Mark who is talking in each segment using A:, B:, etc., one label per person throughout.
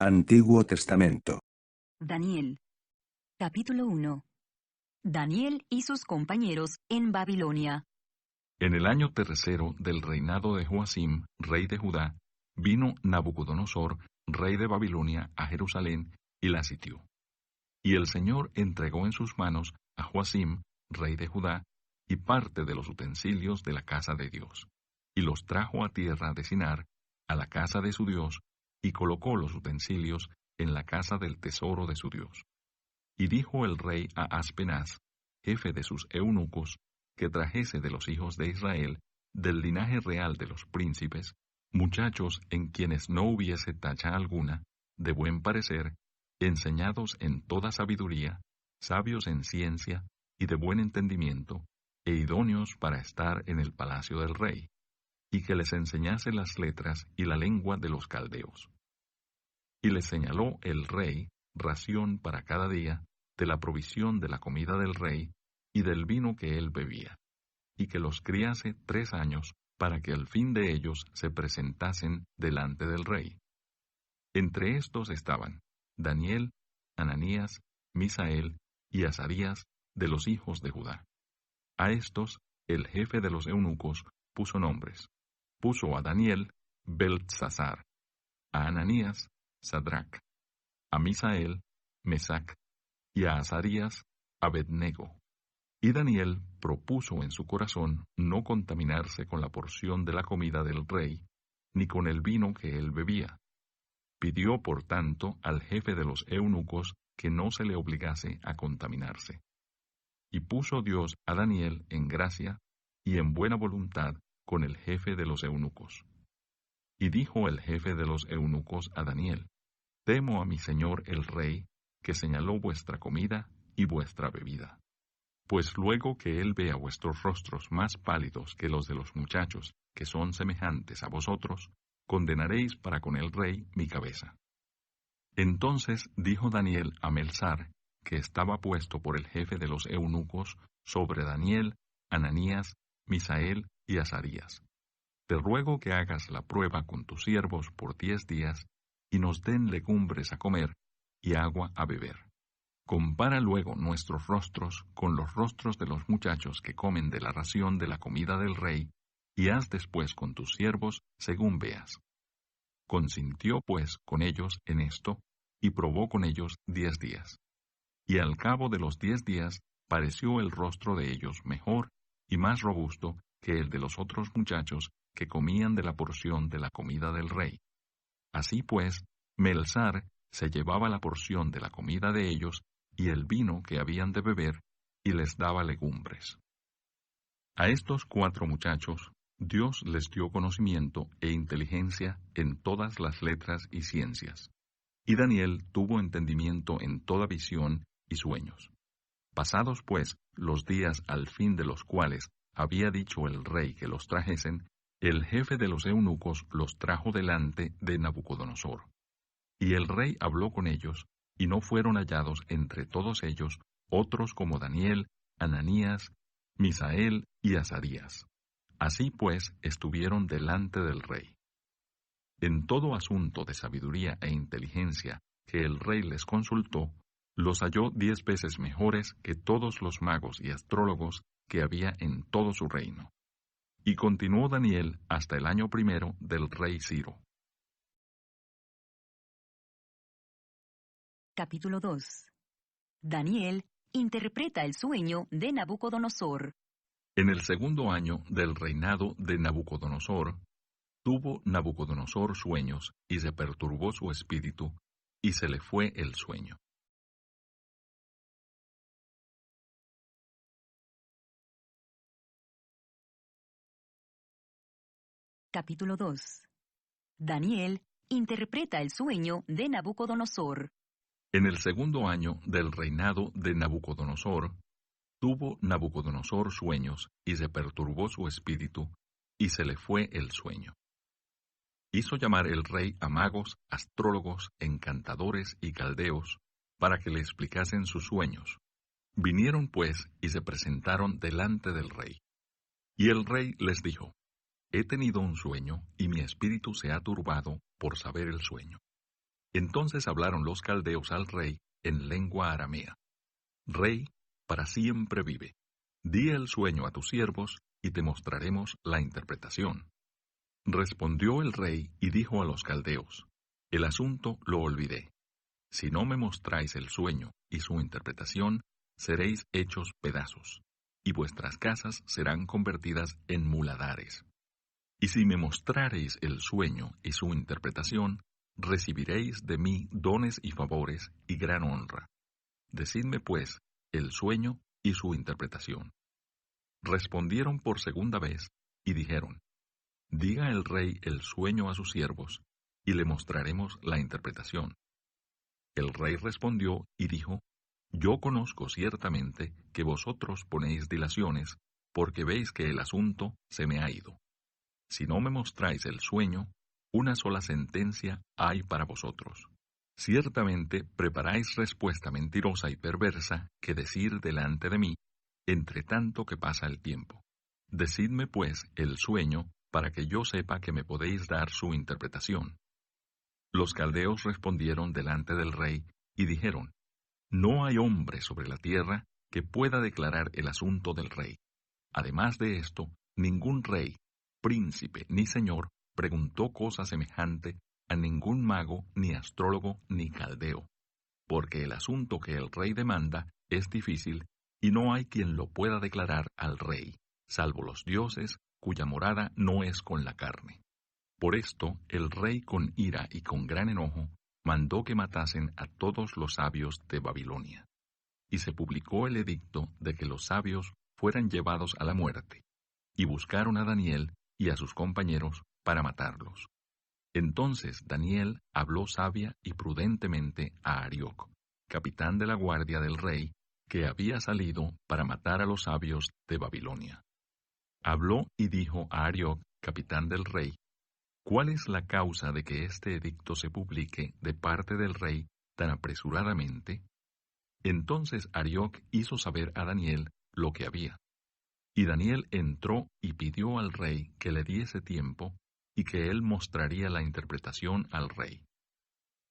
A: Antiguo Testamento.
B: Daniel. Capítulo 1. Daniel y sus compañeros en Babilonia.
C: En el año tercero del reinado de Joacim, rey de Judá, vino Nabucodonosor, rey de Babilonia, a Jerusalén y la sitió. Y el Señor entregó en sus manos a Joacim, rey de Judá, y parte de los utensilios de la casa de Dios, y los trajo a tierra de Sinar, a la casa de su Dios, y colocó los utensilios en la casa del tesoro de su Dios. Y dijo el rey a Aspenaz, jefe de sus eunucos, que trajese de los hijos de Israel, del linaje real de los príncipes, muchachos en quienes no hubiese tacha alguna, de buen parecer, enseñados en toda sabiduría, sabios en ciencia y de buen entendimiento, e idóneos para estar en el palacio del rey, y que les enseñase las letras y la lengua de los caldeos. Y les señaló el rey ración para cada día, de la provisión de la comida del rey, y del vino que él bebía, y que los criase 3 años, para que al fin de ellos se presentasen delante del rey. Entre estos estaban Daniel, Ananías, Misael y Azarías, de los hijos de Judá. A estos, el jefe de los eunucos puso nombres. Puso a Daniel, Beltsasar, a Ananías, Sadrac, a Misael, Mesac, y a Azarías, Abednego. Y Daniel propuso en su corazón no contaminarse con la porción de la comida del rey, ni con el vino que él bebía. Pidió, por tanto, al jefe de los eunucos que no se le obligase a contaminarse. Y puso Dios a Daniel en gracia y en buena voluntad con el jefe de los eunucos. Y dijo el jefe de los eunucos a Daniel, temo a mi señor el rey, que señaló vuestra comida y vuestra bebida. Pues luego que él vea vuestros rostros más pálidos que los de los muchachos, que son semejantes a vosotros, condenaréis para con el rey mi cabeza. Entonces dijo Daniel a Melsar, que estaba puesto por el jefe de los eunucos, sobre Daniel, Ananías, Misael y Azarías. Te ruego que hagas la prueba con tus siervos por 10 días, y nos den legumbres a comer y agua a beber. Compara luego nuestros rostros con los rostros de los muchachos que comen de la ración de la comida del rey, y haz después con tus siervos según veas. Consintió pues con ellos en esto, y probó con ellos 10 días. Y al cabo de los 10 días pareció el rostro de ellos mejor y más robusto que el de los otros muchachos que comían de la porción de la comida del rey. Así pues, Melsar se llevaba la porción de la comida de ellos y el vino que habían de beber, y les daba legumbres. A estos 4 muchachos, Dios les dio conocimiento e inteligencia en todas las letras y ciencias. Y Daniel tuvo entendimiento en toda visión y sueños. Pasados pues los días al fin de los cuales había dicho el rey que los trajesen, el jefe de los eunucos los trajo delante de Nabucodonosor. Y el rey habló con ellos, y no fueron hallados entre todos ellos otros como Daniel, Ananías, Misael y Azarías. Así pues estuvieron delante del rey. En todo asunto de sabiduría e inteligencia que el rey les consultó, los halló 10 veces mejores que todos los magos y astrólogos que había en todo su reino. Y continuó Daniel hasta el año 1 del rey Ciro.
B: Capítulo 2. Daniel interpreta el sueño de Nabucodonosor.
C: En el 2º año del reinado de Nabucodonosor, tuvo Nabucodonosor sueños, y se perturbó su espíritu, y se le fue el sueño.
B: Capítulo 2. Daniel interpreta el sueño de Nabucodonosor.
C: En el 2º año del reinado de Nabucodonosor, tuvo Nabucodonosor sueños, y se perturbó su espíritu, y se le fue el sueño. Hizo llamar el rey a magos, astrólogos, encantadores y caldeos, para que le explicasen sus sueños. Vinieron pues y se presentaron delante del rey. Y el rey les dijo, he tenido un sueño, y mi espíritu se ha turbado por saber el sueño. Entonces hablaron los caldeos al rey en lengua aramea. Rey, para siempre vive. Di el sueño a tus siervos, y te mostraremos la interpretación. Respondió el rey y dijo a los caldeos: el asunto lo olvidé. Si no me mostráis el sueño y su interpretación, seréis hechos pedazos, y vuestras casas serán convertidas en muladares. Y si me mostrareis el sueño y su interpretación, recibiréis de mí dones y favores y gran honra. Decidme, pues, el sueño y su interpretación. Respondieron por segunda vez y dijeron: diga el rey el sueño a sus siervos, y le mostraremos la interpretación. El rey respondió y dijo: yo conozco ciertamente que vosotros ponéis dilaciones, porque veis que el asunto se me ha ido. Si no me mostráis el sueño, una sola sentencia hay para vosotros. Ciertamente preparáis respuesta mentirosa y perversa que decir delante de mí, entre tanto que pasa el tiempo. Decidme, pues, el sueño, para que yo sepa que me podéis dar su interpretación. Los caldeos respondieron delante del rey y dijeron: no hay hombre sobre la tierra que pueda declarar el asunto del rey. Además de esto, ningún rey, príncipe ni señor preguntó cosa semejante a ningún mago, ni astrólogo, ni caldeo, porque el asunto que el rey demanda es difícil y no hay quien lo pueda declarar al rey, salvo los dioses, cuya morada no es con la carne. Por esto, el rey con ira y con gran enojo mandó que matasen a todos los sabios de Babilonia. Y se publicó el edicto de que los sabios fueran llevados a la muerte, y buscaron a Daniel y a sus compañeros para matarlos. Entonces Daniel habló sabia y prudentemente a Arioc, capitán de la guardia del rey, que había salido para matar a los sabios de Babilonia. Habló y dijo a Arioc, capitán del rey: ¿cuál es la causa de que este edicto se publique de parte del rey tan apresuradamente? Entonces Arioc hizo saber a Daniel lo que había. Y Daniel entró y pidió al rey que le diese tiempo y que él mostraría la interpretación al rey.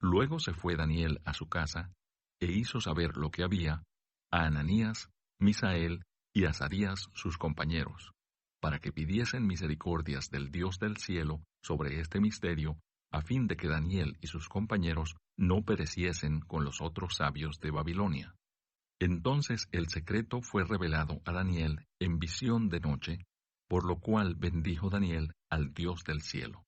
C: Luego se fue Daniel a su casa e hizo saber lo que había a Ananías, Misael y Azarías sus compañeros, para que pidiesen misericordias del Dios del cielo sobre este misterio, a fin de que Daniel y sus compañeros no pereciesen con los otros sabios de Babilonia. Entonces el secreto fue revelado a Daniel en visión de noche, por lo cual bendijo Daniel al Dios del cielo.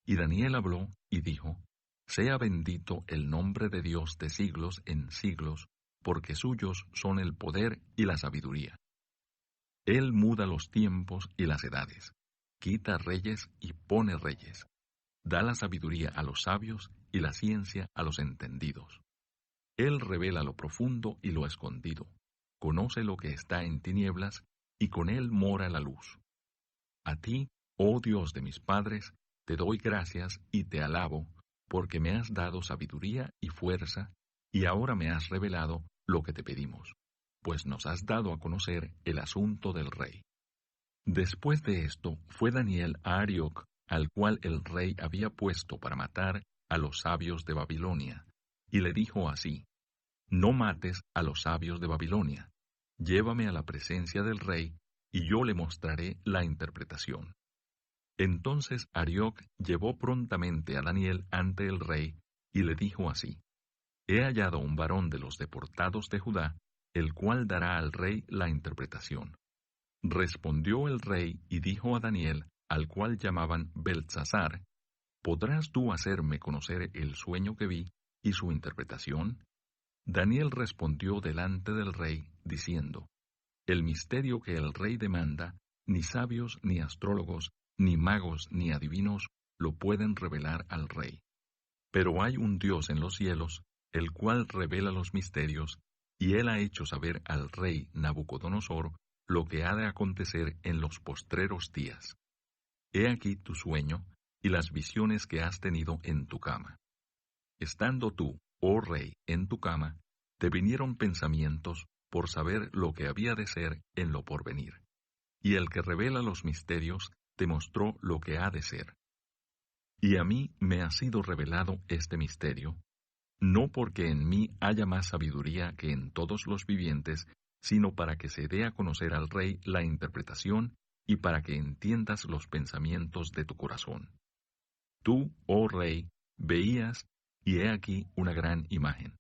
C: Y Daniel habló y dijo: sea bendito el nombre de Dios de siglos en siglos, porque suyos son el poder y la sabiduría. Él muda los tiempos y las edades, quita reyes y pone reyes, da la sabiduría a los sabios y la ciencia a los entendidos. Él revela lo profundo y lo escondido, conoce lo que está en tinieblas, y con él mora la luz. A ti, oh Dios de mis padres, te doy gracias y te alabo, porque me has dado sabiduría y fuerza, y ahora me has revelado lo que te pedimos, pues nos has dado a conocer el asunto del rey. Después de esto, fue Daniel a Arioc, al cual el rey había puesto para matar a los sabios de Babilonia, y le dijo así: no mates a los sabios de Babilonia, llévame a la presencia del rey, y yo le mostraré la interpretación. Entonces Arioc llevó prontamente a Daniel ante el rey, y le dijo así: he hallado un varón de los deportados de Judá, el cual dará al rey la interpretación. Respondió el rey y dijo a Daniel, al cual llamaban Beltsasar: ¿podrás tú hacerme conocer el sueño que vi y su interpretación? Daniel respondió delante del rey, diciendo: el misterio que el rey demanda, ni sabios, ni astrólogos, ni magos, ni adivinos lo pueden revelar al rey. Pero hay un Dios en los cielos, el cual revela los misterios, y él ha hecho saber al rey Nabucodonosor lo que ha de acontecer en los postreros días. He aquí tu sueño y las visiones que has tenido en tu cama. Estando tú, oh rey, en tu cama, te vinieron pensamientos por saber lo que había de ser en lo porvenir. Y el que revela los misterios te mostró lo que ha de ser. Y a mí me ha sido revelado este misterio, no porque en mí haya más sabiduría que en todos los vivientes, sino para que se dé a conocer al rey la interpretación y para que entiendas los pensamientos de tu corazón. Tú, oh rey, veías, y he aquí una gran imagen.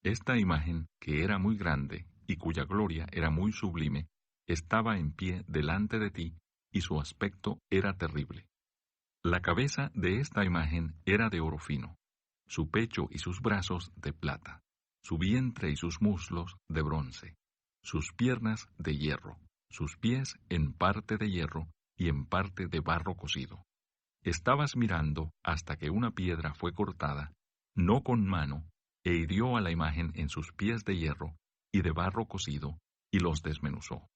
C: Esta imagen, que era muy grande y cuya gloria era muy sublime, estaba en pie delante de ti, y su aspecto era terrible. La cabeza de esta imagen era de oro fino, su pecho y sus brazos de plata, su vientre y sus muslos de bronce, sus piernas de hierro, sus pies en parte de hierro y en parte de barro cocido. Estabas mirando hasta que una piedra fue cortada, no con mano, e hirió a la imagen en sus pies de hierro y de barro cocido, y los desmenuzó.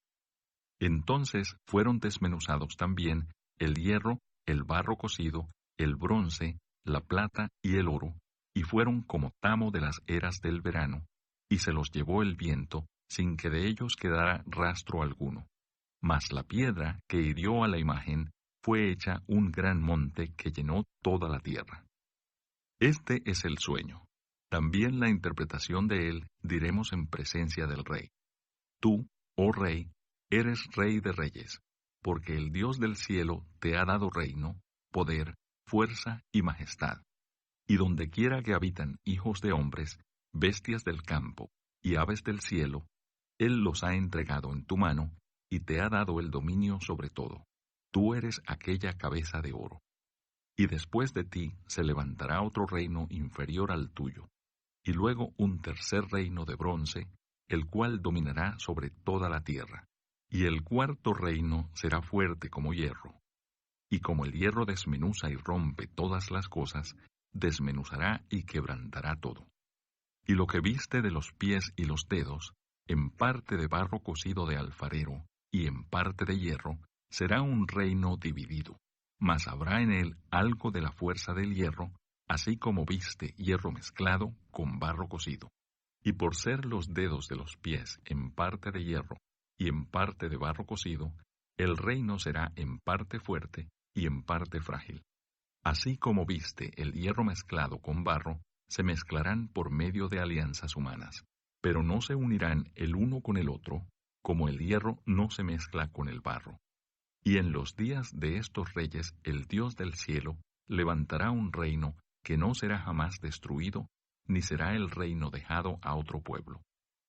C: Entonces fueron desmenuzados también el hierro, el barro cocido, el bronce, la plata y el oro, y fueron como tamo de las eras del verano, y se los llevó el viento, sin que de ellos quedara rastro alguno. Mas la piedra que hirió a la imagen fue hecha un gran monte que llenó toda la tierra. Este es el sueño. También la interpretación de él diremos en presencia del rey. Tú, oh rey, eres rey de reyes, porque el Dios del cielo te ha dado reino, poder, fuerza y majestad. Y donde quiera que habitan hijos de hombres, bestias del campo y aves del cielo, Él los ha entregado en tu mano y te ha dado el dominio sobre todo. Tú eres aquella cabeza de oro. Y después de ti se levantará otro reino inferior al tuyo, y luego un tercer reino de bronce, el cual dominará sobre toda la tierra. Y el cuarto reino será fuerte como hierro. Y como el hierro desmenuza y rompe todas las cosas, desmenuzará y quebrantará todo. Y lo que viste de los pies y los dedos, en parte de barro cocido de alfarero y en parte de hierro, será un reino dividido, mas habrá en él algo de la fuerza del hierro, así como viste hierro mezclado con barro cocido. Y por ser los dedos de los pies en parte de hierro y en parte de barro cocido, el reino será en parte fuerte y en parte frágil. Así como viste el hierro mezclado con barro, se mezclarán por medio de alianzas humanas, pero no se unirán el uno con el otro, como el hierro no se mezcla con el barro. Y en los días de estos reyes el Dios del cielo levantará un reino que no será jamás destruido, ni será el reino dejado a otro pueblo.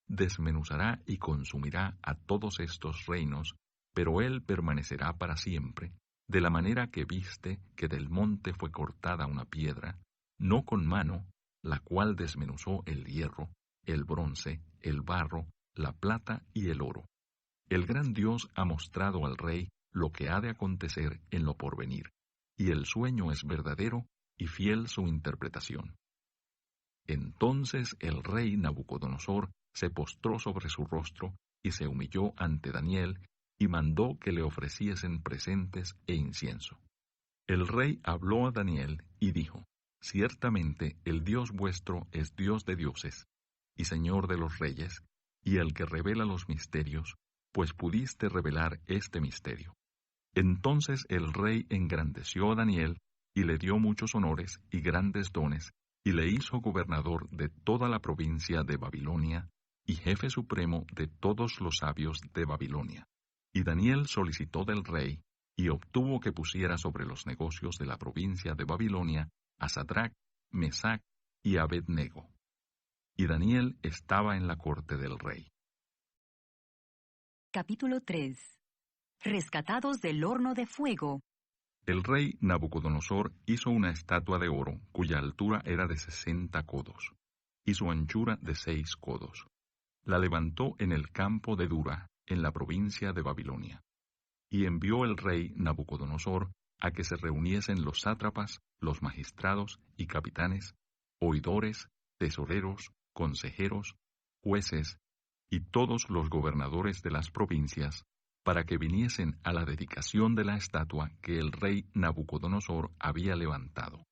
C: Desmenuzará y consumirá a todos estos reinos, pero él permanecerá para siempre, de la manera que viste que del monte fue cortada una piedra, no con mano, la cual desmenuzó el hierro, el bronce, el barro, la plata y el oro. El gran Dios ha mostrado al rey lo que ha de acontecer en lo porvenir, y el sueño es verdadero y fiel su interpretación. Entonces el rey Nabucodonosor se postró sobre su rostro y se humilló ante Daniel y mandó que le ofreciesen presentes e incienso. El rey habló a Daniel y dijo: Ciertamente el Dios vuestro es Dios de dioses y Señor de los reyes, y el que revela los misterios, pues pudiste revelar este misterio. Entonces el rey engrandeció a Daniel y le dio muchos honores y grandes dones, y le hizo gobernador de toda la provincia de Babilonia y jefe supremo de todos los sabios de Babilonia. Y Daniel solicitó del rey y obtuvo que pusiera sobre los negocios de la provincia de Babilonia a Sadrac, Mesac y Abed-nego. Y Daniel estaba en la corte del rey.
B: Capítulo 3. Rescatados del horno de fuego.
C: El rey Nabucodonosor hizo una estatua de oro cuya altura era de 60 codos y su anchura de 6 codos. La levantó en el campo de Dura, en la provincia de Babilonia. Y envió el rey Nabucodonosor a que se reuniesen los sátrapas, los magistrados y capitanes, oidores, tesoreros, consejeros, jueces y todos los gobernadores de las provincias, para que viniesen a la dedicación de la estatua que el rey Nabucodonosor había levantado.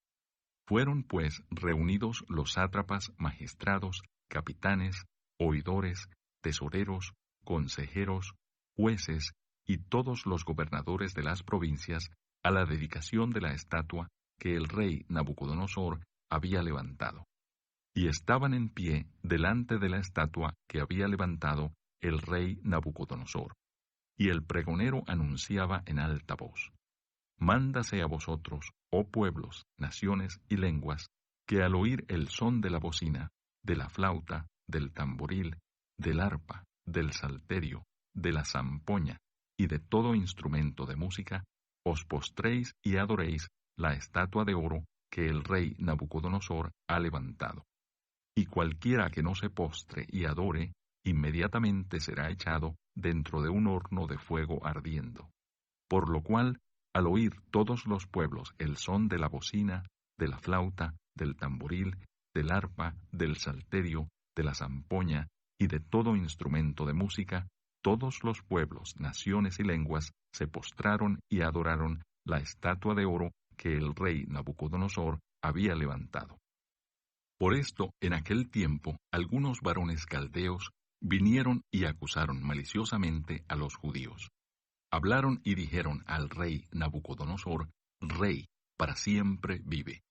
C: Fueron pues reunidos los sátrapas, magistrados, capitanes, oidores, tesoreros, consejeros, jueces y todos los gobernadores de las provincias a la dedicación de la estatua que el rey Nabucodonosor había levantado. y estaban en pie delante de la estatua que había levantado el rey Nabucodonosor. Y el pregonero anunciaba en alta voz: Mándase a vosotros, oh pueblos, naciones y lenguas, que al oír el son de la bocina, de la flauta, del tamboril, del arpa, del salterio, de la zampoña y de todo instrumento de música, os postréis y adoréis la estatua de oro que el rey Nabucodonosor ha levantado. Y cualquiera que no se postre y adore, inmediatamente será echado dentro de un horno de fuego ardiendo. Por lo cual, al oír todos los pueblos el son de la bocina, de la flauta, del tamboril, del arpa, del salterio, de la zampoña y de todo instrumento de música, todos los pueblos, naciones y lenguas se postraron y adoraron la estatua de oro que el rey Nabucodonosor había levantado. Por esto, en aquel tiempo, algunos varones caldeos vinieron y acusaron maliciosamente a los judíos. Hablaron y dijeron al rey Nabucodonosor: Rey, para siempre vive.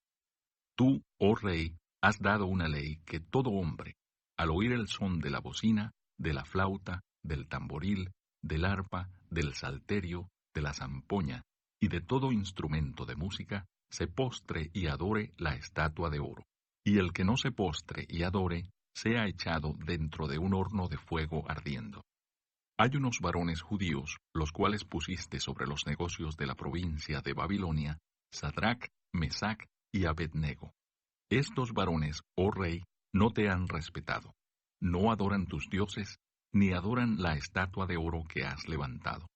C: Tú, oh rey, has dado una ley que todo hombre, al oír el son de la bocina, de la flauta, del tamboril, del arpa, del salterio, de la zampoña y de todo instrumento de música, se postre y adore la estatua de oro. Y el que no se postre y adore, sea echado dentro de un horno de fuego ardiendo. Hay unos varones judíos, los cuales pusiste sobre los negocios de la provincia de Babilonia, Sadrac, Mesac y Abednego. Estos varones, oh rey, no te han respetado, no adoran tus dioses, ni adoran la estatua de oro que has levantado.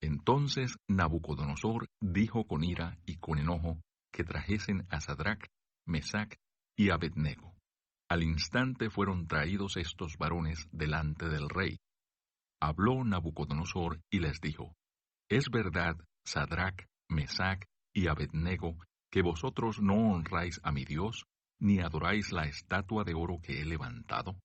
C: Entonces Nabucodonosor dijo con ira y con enojo que trajesen a Sadrac, Mesac y Abednego. Al instante fueron traídos estos varones delante del rey. Habló Nabucodonosor y les dijo: ¿Es verdad, Sadrac, Mesac y Abednego, que vosotros no honráis a mi Dios, ni adoráis la estatua de oro que he levantado?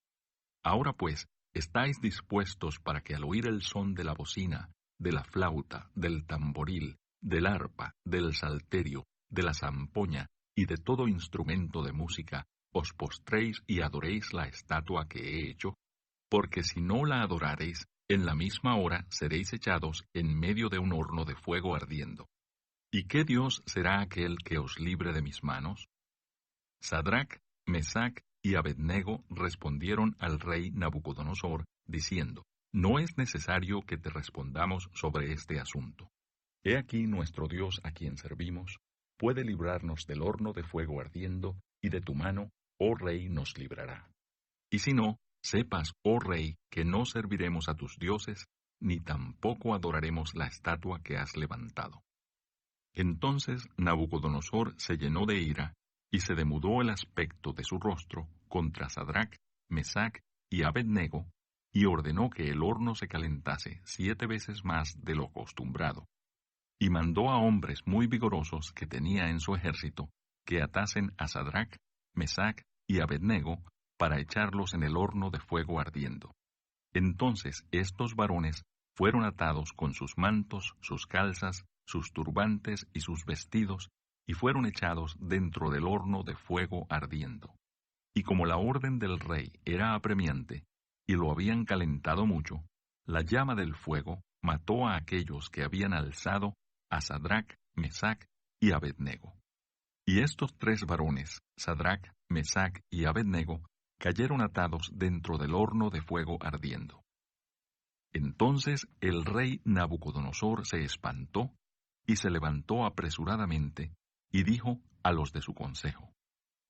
C: Ahora pues, ¿estáis dispuestos para que al oír el son de la bocina, de la flauta, del tamboril, del arpa, del salterio, de la zampoña y de todo instrumento de música, os postréis y adoréis la estatua que he hecho? Porque si no la adorareis, en la misma hora seréis echados en medio de un horno de fuego ardiendo. ¿Y qué Dios será aquel que os libre de mis manos? Sadrac, Mesac y Abednego respondieron al rey Nabucodonosor, diciendo: No es necesario que te respondamos sobre este asunto. He aquí nuestro Dios a quien servimos, puede librarnos del horno de fuego ardiendo, y de tu mano, oh rey, nos librará. Y si no, sepas, oh rey, que no serviremos a tus dioses, ni tampoco adoraremos la estatua que has levantado. Entonces Nabucodonosor se llenó de ira, y se demudó el aspecto de su rostro contra Sadrac, Mesac y Abednego, y ordenó que el horno se calentase 7 veces más de lo acostumbrado. Y mandó a hombres muy vigorosos que tenía en su ejército, que atasen a Sadrac, Mesac y Abednego, para echarlos en el horno de fuego ardiendo. Entonces estos varones fueron atados con sus mantos, sus calzas, sus turbantes y sus vestidos, y fueron echados dentro del horno de fuego ardiendo. Y como la orden del rey era apremiante, y lo habían calentado mucho, la llama del fuego mató a aquellos que habían alzado a Sadrac, Mesac y Abednego. Y estos 3 varones, Sadrac, Mesac y Abednego, cayeron atados dentro del horno de fuego ardiendo. Entonces el rey Nabucodonosor se espantó y se levantó apresuradamente y dijo a los de su consejo: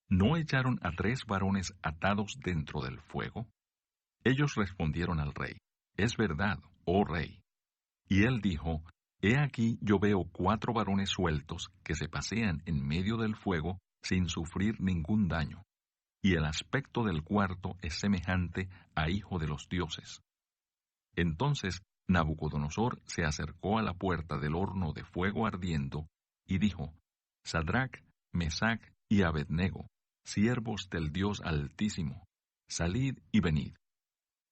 C: ¿No echaron a 3 varones atados dentro del fuego? Ellos respondieron al rey: Es verdad, oh rey. Y él dijo: He aquí yo veo 4 varones sueltos que se pasean en medio del fuego sin sufrir ningún daño, y el aspecto del cuarto es semejante a hijo de los dioses. Entonces Nabucodonosor se acercó a la puerta del horno de fuego ardiendo y dijo: Sadrac, Mesac y Abednego, siervos del Dios Altísimo, salid y venid.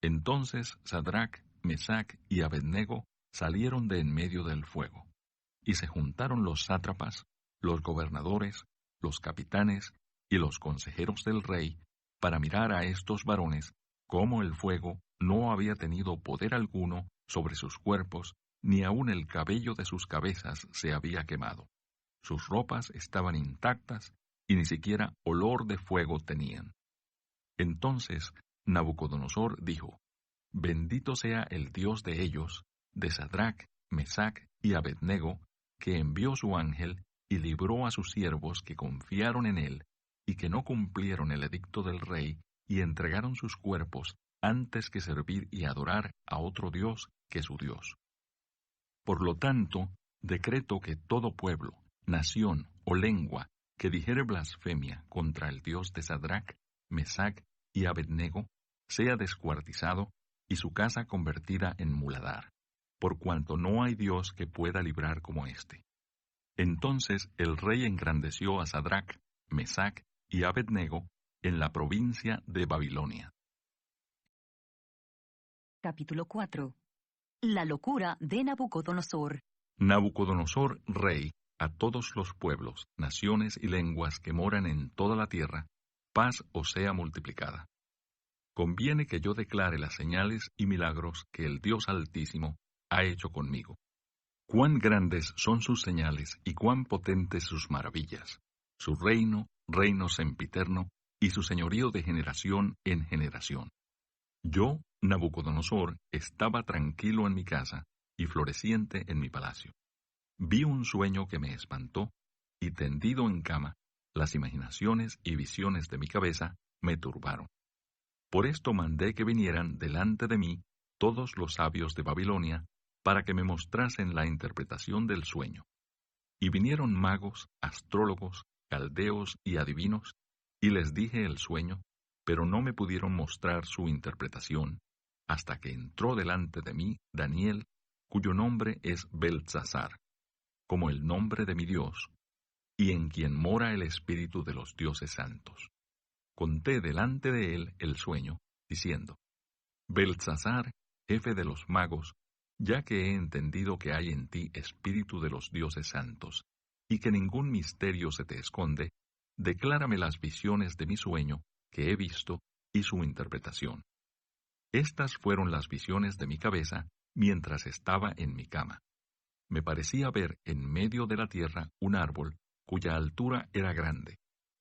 C: Entonces Sadrac, Mesac y Abednego salieron de en medio del fuego, y se juntaron los sátrapas, los gobernadores, los capitanes y los consejeros del rey para mirar a estos varones cómo el fuego no había tenido poder alguno sobre sus cuerpos, ni aun el cabello de sus cabezas se había quemado. Sus ropas estaban intactas y ni siquiera olor de fuego tenían. Entonces Nabucodonosor dijo: Bendito sea el Dios de ellos, de Sadrach, Mesach y Abednego, que envió su ángel y libró a sus siervos que confiaron en él y que no cumplieron el edicto del rey y entregaron sus cuerpos antes que servir y adorar a otro Dios que su Dios. Por lo tanto, decreto que todo pueblo, nación o lengua que dijere blasfemia contra el Dios de Sadrach, Mesach y Abednego sea descuartizado y su casa convertida en muladar, por cuanto no hay Dios que pueda librar como éste. Entonces el rey engrandeció a Sadrach, Mesach y Abednego en la provincia de Babilonia.
B: Capítulo 4. La locura de Nabucodonosor.
C: Nabucodonosor, rey, a todos los pueblos, naciones y lenguas que moran en toda la tierra, paz os sea multiplicada. Conviene que yo declare las señales y milagros que el Dios Altísimo ha hecho conmigo. Cuán grandes son sus señales y cuán potentes sus maravillas. Su reino, reino sempiterno, y su señorío de generación en generación. Yo, Nabucodonosor, estaba tranquilo en mi casa y floreciente en mi palacio. Vi un sueño que me espantó, y tendido en cama, las imaginaciones y visiones de mi cabeza me turbaron. Por esto mandé que vinieran delante de mí todos los sabios de Babilonia, para que me mostrasen la interpretación del sueño. Y vinieron magos, astrólogos, caldeos y adivinos, y les dije el sueño, pero no me pudieron mostrar su interpretación, hasta que entró delante de mí Daniel, cuyo nombre es Beltsasar, como el nombre de mi Dios, y en quien mora el espíritu de los dioses santos. Conté delante de él el sueño, diciendo: Beltsasar, jefe de los magos, ya que he entendido que hay en ti espíritu de los dioses santos, y que ningún misterio se te esconde, declárame las visiones de mi sueño que he visto y su interpretación. Estas fueron las visiones de mi cabeza mientras estaba en mi cama. Me parecía ver en medio de la tierra un árbol cuya altura era grande.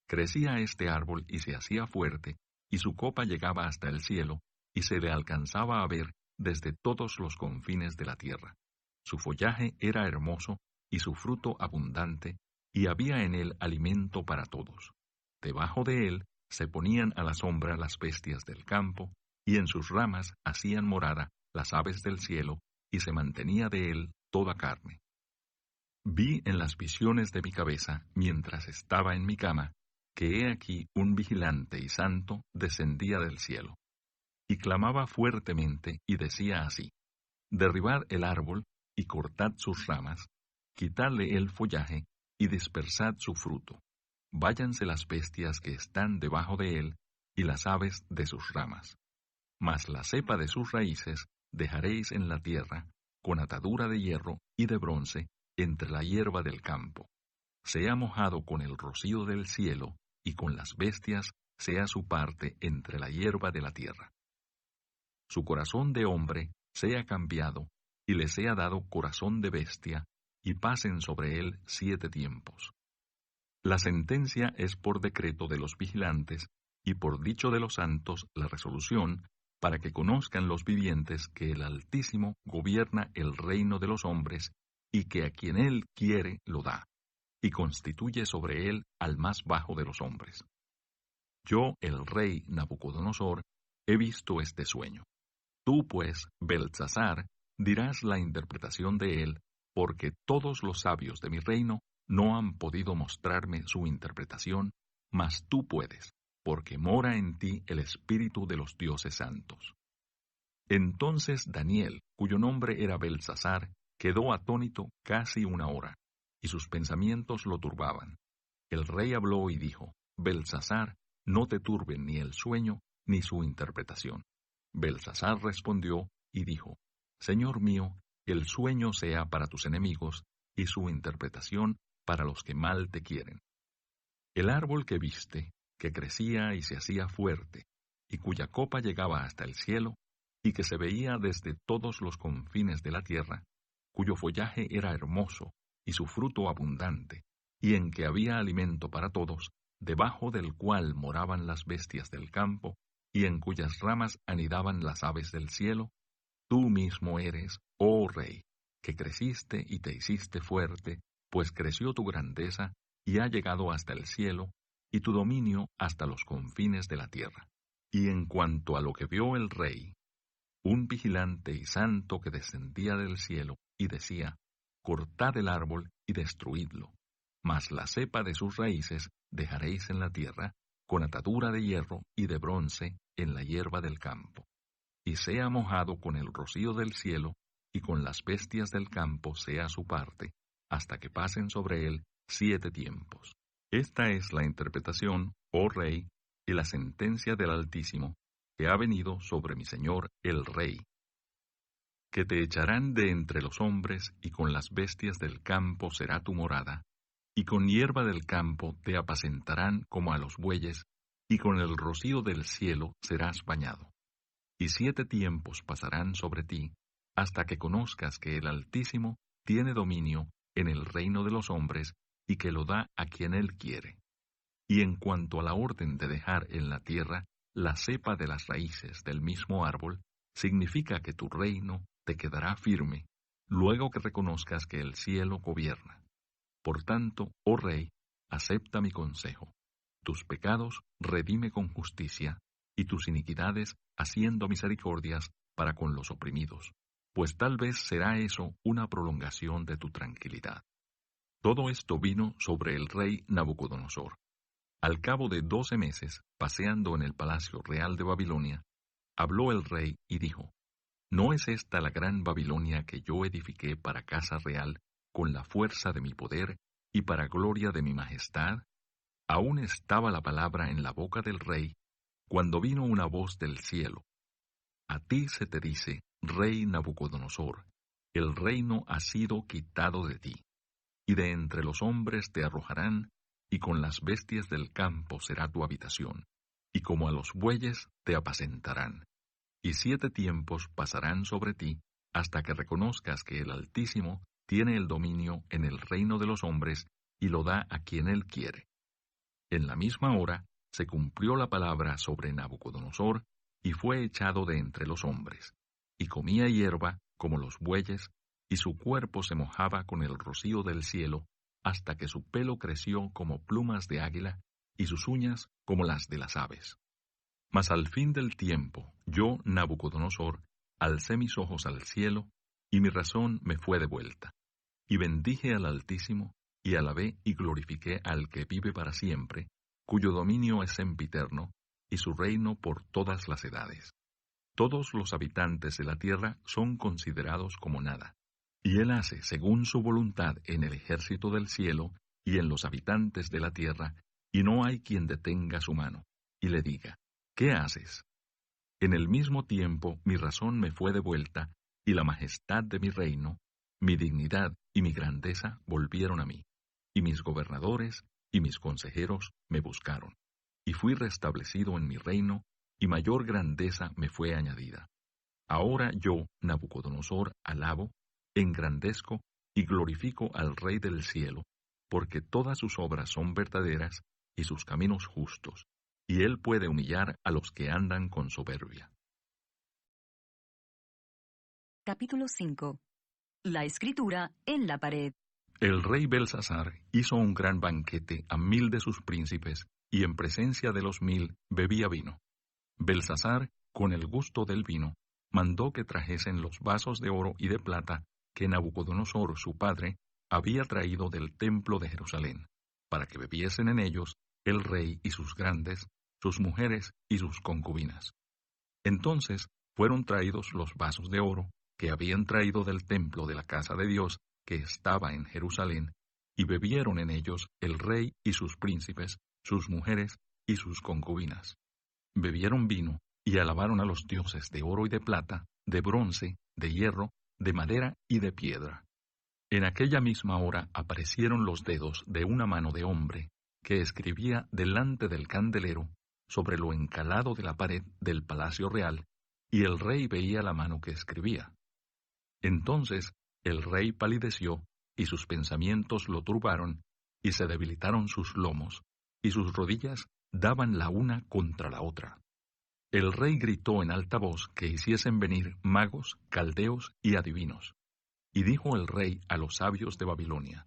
C: Crecía este árbol y se hacía fuerte, y su copa llegaba hasta el cielo, y se le alcanzaba a ver desde todos los confines de la tierra. Su follaje era hermoso y su fruto abundante, y había en él alimento para todos. Debajo de él se ponían a la sombra las bestias del campo, y en sus ramas hacían morada las aves del cielo, y se mantenía de él toda carne. Vi en las visiones de mi cabeza, mientras estaba en mi cama, que he aquí un vigilante y santo descendía del cielo. Y clamaba fuertemente y decía así: Derribad el árbol y cortad sus ramas, quitadle el follaje y dispersad su fruto. Váyanse las bestias que están debajo de él y las aves de sus ramas. Mas la cepa de sus raíces dejaréis en la tierra, con atadura de hierro y de bronce, entre la hierba del campo. Sea mojado con el rocío del cielo, y con las bestias sea su parte entre la hierba de la tierra. Su corazón de hombre sea cambiado, y le sea dado corazón de bestia, y pasen sobre él 7 tiempos. La sentencia es por decreto de los vigilantes, y por dicho de los santos la resolución, para que conozcan los vivientes que el Altísimo gobierna el reino de los hombres, y que a quien él quiere lo da, y constituye sobre él al más bajo de los hombres. Yo, el rey Nabucodonosor, he visto este sueño. Tú, pues, Beltsasar, dirás la interpretación de él, porque todos los sabios de mi reino no han podido mostrarme su interpretación, mas tú puedes, porque mora en ti el espíritu de los dioses santos. Entonces Daniel, cuyo nombre era Beltsasar, quedó atónito casi 1 hora, y sus pensamientos lo turbaban. El rey habló y dijo: Beltsasar, no te turben ni el sueño ni su interpretación. Beltsasar respondió y dijo: Señor mío, el sueño sea para tus enemigos, y su interpretación para los que mal te quieren. El árbol que viste, que crecía y se hacía fuerte, y cuya copa llegaba hasta el cielo, y que se veía desde todos los confines de la tierra, cuyo follaje era hermoso y su fruto abundante, y en que había alimento para todos, debajo del cual moraban las bestias del campo, y en cuyas ramas anidaban las aves del cielo, tú mismo eres, oh Rey, que creciste y te hiciste fuerte, pues creció tu grandeza y ha llegado hasta el cielo, y tu dominio hasta los confines de la tierra. Y en cuanto a lo que vio el rey, un vigilante y santo que descendía del cielo y decía, cortad el árbol y destruidlo, mas la cepa de sus raíces dejaréis en la tierra, con atadura de hierro y de bronce en la hierba del campo. Y sea mojado con el rocío del cielo, y con las bestias del campo sea su parte, hasta que pasen sobre él 7 tiempos. Esta es la interpretación, oh Rey, y la sentencia del Altísimo, que ha venido sobre mi Señor el Rey. Que te echarán de entre los hombres, y con las bestias del campo será tu morada, y con hierba del campo te apacentarán como a los bueyes, y con el rocío del cielo serás bañado. Y 7 tiempos pasarán sobre ti, hasta que conozcas que el Altísimo tiene dominio en el reino de los hombres, y que lo da a quien él quiere. Y en cuanto a la orden de dejar en la tierra la cepa de las raíces del mismo árbol, significa que tu reino te quedará firme, luego que reconozcas que el cielo gobierna. Por tanto, oh Rey, acepta mi consejo. Tus pecados redime con justicia, y tus iniquidades haciendo misericordias para con los oprimidos, pues tal vez será eso una prolongación de tu tranquilidad. Todo esto vino sobre el rey Nabucodonosor. Al cabo de 12 meses, paseando en el palacio real de Babilonia, habló el rey y dijo, ¿no es esta la gran Babilonia que yo edifiqué para casa real, con la fuerza de mi poder y para gloria de mi majestad? Aún estaba la palabra en la boca del rey, cuando vino una voz del cielo. A ti se te dice, rey Nabucodonosor, el reino ha sido quitado de ti, y de entre los hombres te arrojarán, y con las bestias del campo será tu habitación, y como a los bueyes te apacentarán. Y 7 tiempos pasarán sobre ti, hasta que reconozcas que el Altísimo tiene el dominio en el reino de los hombres, y lo da a quien él quiere. En la misma hora se cumplió la palabra sobre Nabucodonosor, y fue echado de entre los hombres, y comía hierba como los bueyes, y su cuerpo se mojaba con el rocío del cielo, hasta que su pelo creció como plumas de águila, y sus uñas como las de las aves. Mas al fin del tiempo, yo, Nabucodonosor, alcé mis ojos al cielo, y mi razón me fue devuelta. Y bendije al Altísimo, y alabé y glorifiqué al que vive para siempre, cuyo dominio es sempiterno, y su reino por todas las edades. Todos los habitantes de la tierra son considerados como nada, y él hace según su voluntad en el ejército del cielo y en los habitantes de la tierra, y no hay quien detenga su mano, y le diga, ¿qué haces? En el mismo tiempo mi razón me fue devuelta, y la majestad de mi reino, mi dignidad y mi grandeza volvieron a mí, y mis gobernadores y mis consejeros me buscaron, y fui restablecido en mi reino, y mayor grandeza me fue añadida. Ahora yo, Nabucodonosor, alabo, engrandezco y glorifico al Rey del cielo, porque todas sus obras son verdaderas y sus caminos justos, y él puede humillar a los que andan con soberbia.
B: Capítulo 5. La escritura en la pared.
C: El rey Belsasar hizo un gran banquete a 1000 de sus príncipes, y en presencia de los 1000 bebía vino. Belsasar, con el gusto del vino, mandó que trajesen los vasos de oro y de plata que Nabucodonosor, su padre, había traído del templo de Jerusalén, para que bebiesen en ellos el rey y sus grandes, sus mujeres y sus concubinas. Entonces fueron traídos los vasos de oro que habían traído del templo de la casa de Dios que estaba en Jerusalén, y bebieron en ellos el rey y sus príncipes, sus mujeres y sus concubinas. Bebieron vino y alabaron a los dioses de oro y de plata, de bronce, de hierro, de madera y de piedra. En aquella misma hora aparecieron los dedos de una mano de hombre, que escribía delante del candelero sobre lo encalado de la pared del palacio real, y el rey veía la mano que escribía. Entonces el rey palideció, y sus pensamientos lo turbaron, y se debilitaron sus lomos, y sus rodillas daban la una contra la otra. El rey gritó en alta voz que hiciesen venir magos, caldeos y adivinos. Y dijo el rey a los sabios de Babilonia: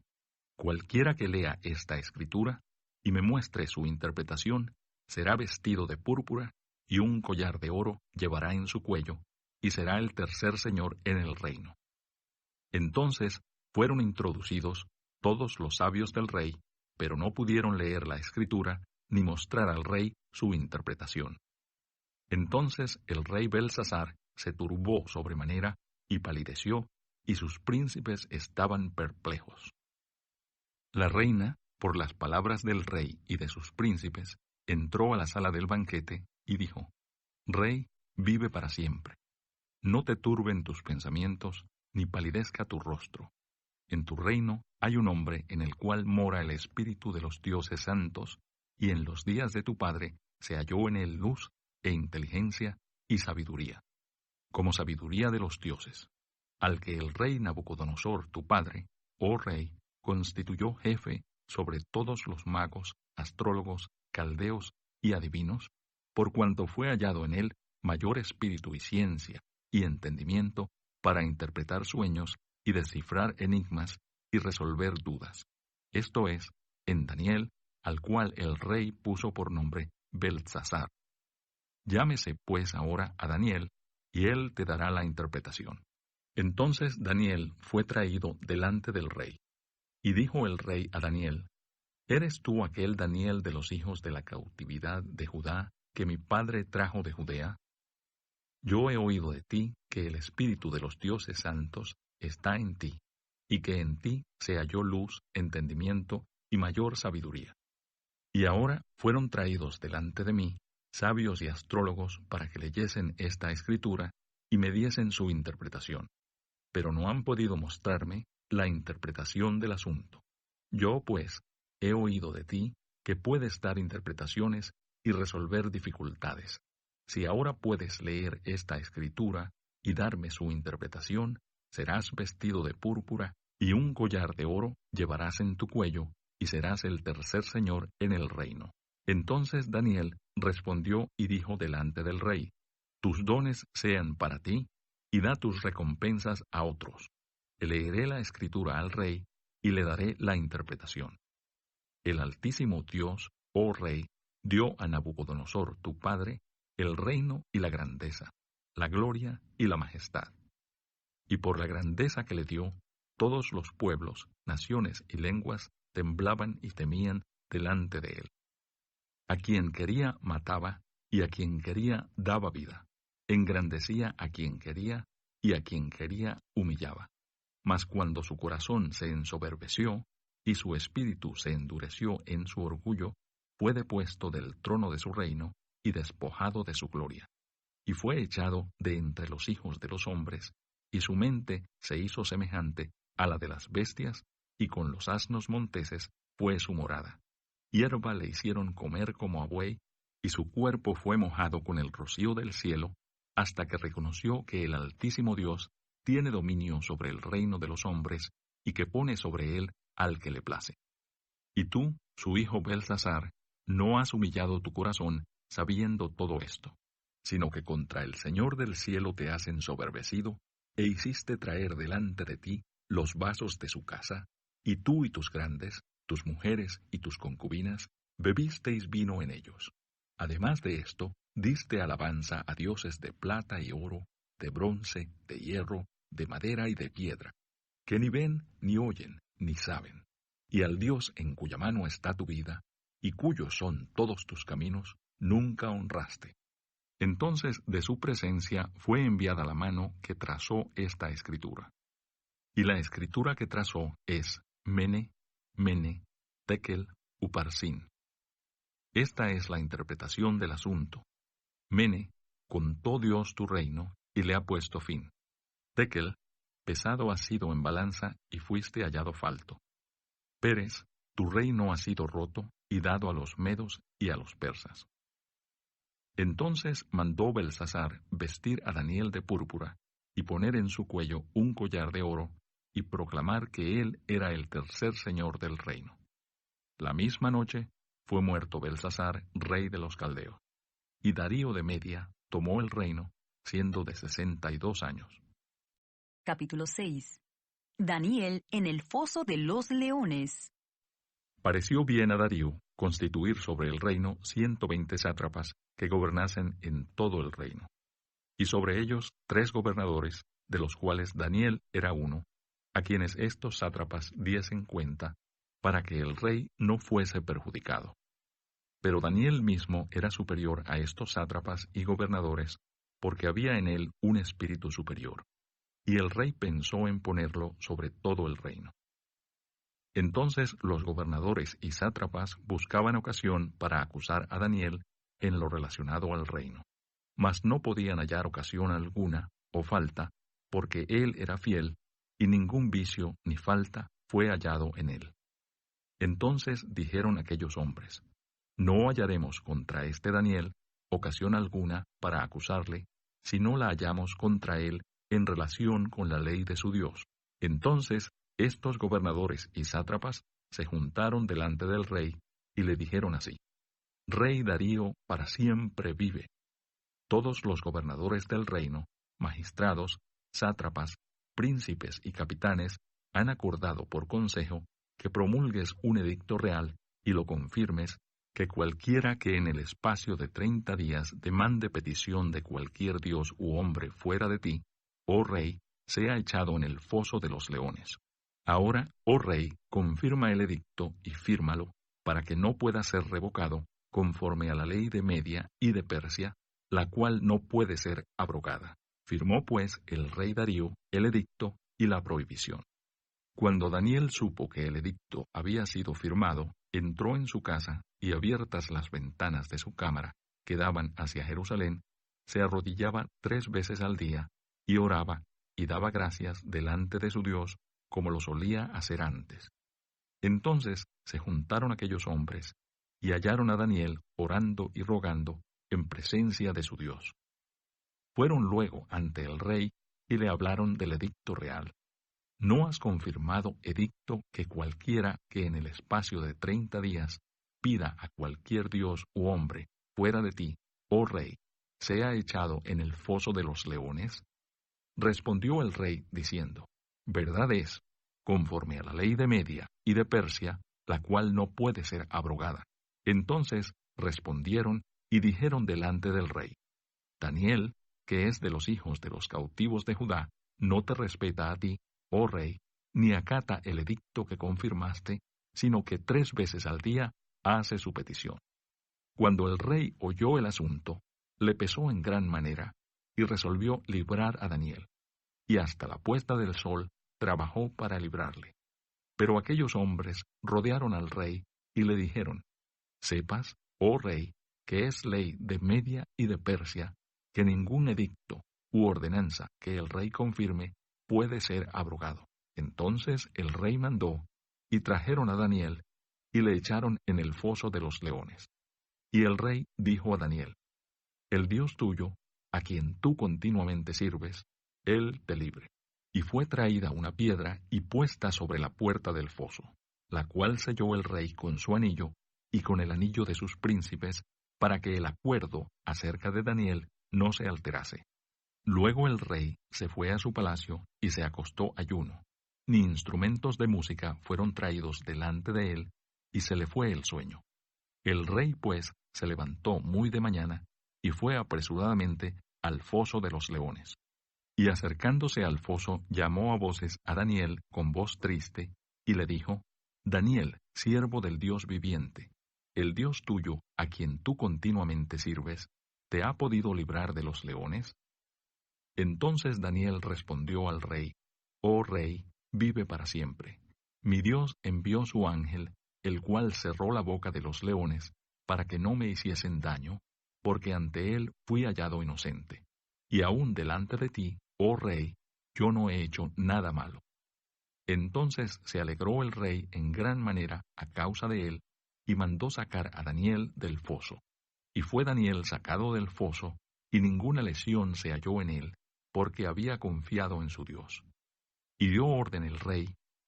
C: cualquiera que lea esta escritura y me muestre su interpretación, será vestido de púrpura, y un collar de oro llevará en su cuello, y será el tercer señor en el reino. Entonces fueron introducidos todos los sabios del rey, pero no pudieron leer la escritura ni mostrar al rey su interpretación. Entonces el rey Belsasar se turbó sobremanera y palideció, y sus príncipes estaban perplejos. La reina, por las palabras del rey y de sus príncipes, entró a la sala del banquete y dijo: Rey, vive para siempre. No te turben tus pensamientos, ni palidezca tu rostro. En tu reino hay un hombre en el cual mora el espíritu de los dioses santos, y en los días de tu padre se halló en él luz e inteligencia y sabiduría, como sabiduría de los dioses, al que el rey Nabucodonosor, tu padre, oh rey, constituyó jefe sobre todos los magos, astrólogos, caldeos y adivinos, por cuanto fue hallado en él mayor espíritu y ciencia y entendimiento para interpretar sueños y descifrar enigmas y resolver dudas. Esto es, en Daniel, al cual el rey puso por nombre Beltsasar. Llámese pues ahora a Daniel, y él te dará la interpretación. Entonces Daniel fue traído delante del rey. Y dijo el rey a Daniel: ¿Eres tú aquel Daniel de los hijos de la cautividad de Judá que mi padre trajo de Judea? Yo he oído de ti que el espíritu de los dioses santos está en ti, y que en ti se halló luz, entendimiento y mayor sabiduría. Y ahora fueron traídos delante de mí sabios y astrólogos para que leyesen esta escritura y me diesen su interpretación, pero no han podido mostrarme la interpretación del asunto. Yo, pues, he oído de ti que puedes dar interpretaciones y resolver dificultades. Si ahora puedes leer esta escritura y darme su interpretación, serás vestido de púrpura y un collar de oro llevarás en tu cuello, y serás el tercer señor en el reino. Entonces Daniel respondió y dijo delante del rey: Tus dones sean para ti, y da tus recompensas a otros. Leeré la escritura al rey, y le daré la interpretación. El Altísimo Dios, oh rey, dio a Nabucodonosor, tu padre, el reino y la grandeza, la gloria y la majestad. Y por la grandeza que le dio, todos los pueblos, naciones y lenguas temblaban y temían delante de él. A quien quería mataba, y a quien quería daba vida. Engrandecía a quien quería, y a quien quería humillaba. Mas cuando su corazón se ensoberbeció, y su espíritu se endureció en su orgullo, fue depuesto del trono de su reino, y despojado de su gloria. Y fue echado de entre los hijos de los hombres, y su mente se hizo semejante a la de las bestias, y con los asnos monteses fue su morada. Hierba le hicieron comer como a buey, y su cuerpo fue mojado con el rocío del cielo, hasta que reconoció que el Altísimo Dios tiene dominio sobre el reino de los hombres, y que pone sobre él al que le place. Y tú, su hijo Belsasar, no has humillado tu corazón sabiendo todo esto, sino que contra el Señor del cielo te has ensoberbecido, e hiciste traer delante de ti los vasos de su casa, y tú y tus grandes, tus mujeres y tus concubinas, bebisteis vino en ellos. Además de esto, diste alabanza a dioses de plata y oro, de bronce, de hierro, de madera y de piedra, que ni ven, ni oyen, ni saben, y al Dios en cuya mano está tu vida, y cuyos son todos tus caminos, nunca honraste. Entonces de su presencia fue enviada la mano que trazó esta escritura. Y la escritura que trazó es Mene, Mene, Tekel, Uparsin. Esta es la interpretación del asunto. Mene, contó Dios tu reino, y le ha puesto fin. Tekel, pesado has sido en balanza, y fuiste hallado falto. Pérez, tu reino ha sido roto, y dado a los medos y a los persas. Entonces mandó Belsasar vestir a Daniel de púrpura, y poner en su cuello un collar de oro, y proclamar que él era el tercer señor del reino. La misma noche fue muerto Belsasar, rey de los caldeos, y Darío de Media tomó el reino, siendo de 62 años.
B: Capítulo 6. Daniel en el foso de los leones.
C: Pareció bien a Darío constituir sobre el reino 120 sátrapas que gobernasen en todo el reino, y sobre ellos 3 gobernadores, de los cuales Daniel era uno, a quienes estos sátrapas diesen cuenta, para que el rey no fuese perjudicado. Pero Daniel mismo era superior a estos sátrapas y gobernadores, porque había en él un espíritu superior, y el rey pensó en ponerlo sobre todo el reino. Entonces los gobernadores y sátrapas buscaban ocasión para acusar a Daniel en lo relacionado al reino, mas no podían hallar ocasión alguna o falta, porque él era fiel, y ningún vicio ni falta fue hallado en él. Entonces dijeron aquellos hombres: No hallaremos contra este Daniel ocasión alguna para acusarle, si no la hallamos contra él en relación con la ley de su Dios. Entonces estos gobernadores y sátrapas se juntaron delante del rey y le dijeron así: Rey Darío para siempre vive. Todos los gobernadores del reino, magistrados, sátrapas, príncipes y capitanes han acordado por consejo que promulgues un edicto real y lo confirmes, que cualquiera que en el espacio de 30 días demande petición de cualquier dios u hombre fuera de ti, oh rey, sea echado en el foso de los leones. Ahora, oh rey, confirma el edicto y fírmalo, para que no pueda ser revocado, conforme a la ley de Media y de Persia, la cual no puede ser abrogada. Firmó pues el rey Darío el edicto y la prohibición. Cuando Daniel supo que el edicto había sido firmado, entró en su casa y, abiertas las ventanas de su cámara, que daban hacia Jerusalén, se arrodillaba 3 veces al día, y oraba y daba gracias delante de su Dios, como lo solía hacer antes. Entonces se juntaron aquellos hombres, y hallaron a Daniel orando y rogando en presencia de su Dios. Fueron luego ante el rey y le hablaron del edicto real. ¿No has confirmado edicto que cualquiera que en el espacio de 30 días pida a cualquier dios u hombre fuera de ti, oh rey, sea echado en el foso de los leones? Respondió el rey diciendo: Verdad es, conforme a la ley de Media y de Persia, la cual no puede ser abrogada. Entonces respondieron y dijeron delante del rey: Daniel, que es de los hijos de los cautivos de Judá, no te respeta a ti, oh rey, ni acata el edicto que confirmaste, sino que 3 veces al día hace su petición. Cuando el rey oyó el asunto, le pesó en gran manera, y resolvió librar a Daniel, y hasta la puesta del sol trabajó para librarle. Pero aquellos hombres rodearon al rey y le dijeron: Sepas, oh rey, que es ley de Media y de Persia, que ningún edicto u ordenanza que el rey confirme puede ser abrogado. Entonces el rey mandó, y trajeron a Daniel, y le echaron en el foso de los leones. Y el rey dijo a Daniel: El Dios tuyo, a quien tú continuamente sirves, él te libre. Y fue traída una piedra y puesta sobre la puerta del foso, la cual selló el rey con su anillo y con el anillo de sus príncipes, para que el acuerdo acerca de Daniel no se alterase. Luego el rey se fue a su palacio y se acostó ayuno, ni instrumentos de música fueron traídos delante de él, y se le fue el sueño. El rey, pues, se levantó muy de mañana, y fue apresuradamente al foso de los leones. Y acercándose al foso, llamó a voces a Daniel con voz triste, y le dijo: Daniel, siervo del Dios viviente, el Dios tuyo, a quien tú continuamente sirves, ¿te ha podido librar de los leones? Entonces Daniel respondió al rey: Oh rey, vive para siempre. Mi Dios envió su ángel, el cual cerró la boca de los leones, para que no me hiciesen daño, porque ante él fui hallado inocente. Y aún delante de ti, oh rey, yo no he hecho nada malo. Entonces se alegró el rey en gran manera a causa de él, y mandó sacar a Daniel del foso. Y fue Daniel sacado del foso, y ninguna lesión se halló en él, porque había confiado en su Dios. Y dio orden el rey,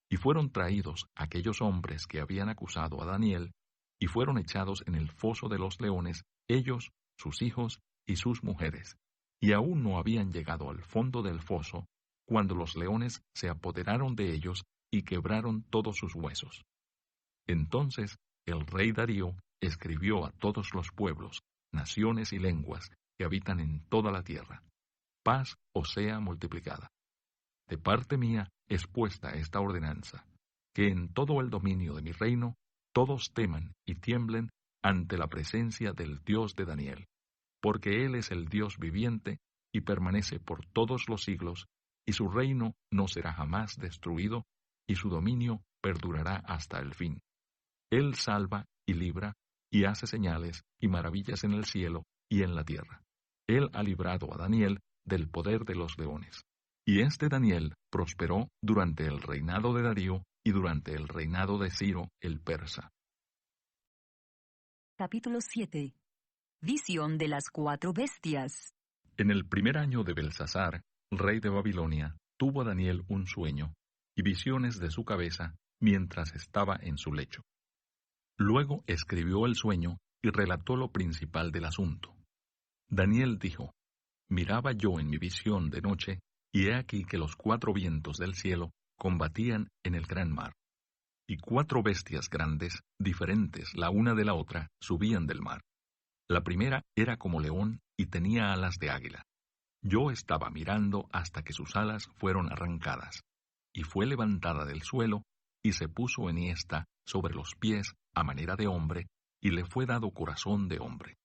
C: y fueron traídos aquellos hombres que habían acusado a Daniel, y fueron echados en el foso de los leones, ellos, sus hijos y sus mujeres. Y aún no habían llegado al fondo del foso, cuando los leones se apoderaron de ellos y quebraron todos sus huesos. Entonces el rey Darío escribió a todos los pueblos, naciones y lenguas que habitan en toda la tierra: paz os sea multiplicada. De parte mía es puesta esta ordenanza, que en todo el dominio de mi reino todos teman y tiemblen ante la presencia del Dios de Daniel, porque Él es el Dios viviente y permanece por todos los siglos, y su reino no será jamás destruido, y su dominio perdurará hasta el fin. Él salva y libra, y hace señales y maravillas en el cielo y en la tierra. Él ha librado a Daniel del poder de los leones. Y este Daniel prosperó durante el reinado de Darío y durante el reinado de Ciro el persa.
B: Capítulo 7. Visión de las 4 bestias.
C: En el primer año de Belsasar, rey de Babilonia, tuvo Daniel un sueño y visiones de su cabeza mientras estaba en su lecho. Luego escribió el sueño y relató lo principal del asunto. Daniel dijo: miraba yo en mi visión de noche, y he aquí que los 4 vientos del cielo combatían en el gran mar. Y 4 bestias grandes, diferentes la una de la otra, subían del mar. La primera era como león y tenía alas de águila. Yo estaba mirando hasta que sus alas fueron arrancadas, y fue levantada del suelo, y se puso enhiesta sobre los pies a manera de hombre, y le fue dado corazón de hombre.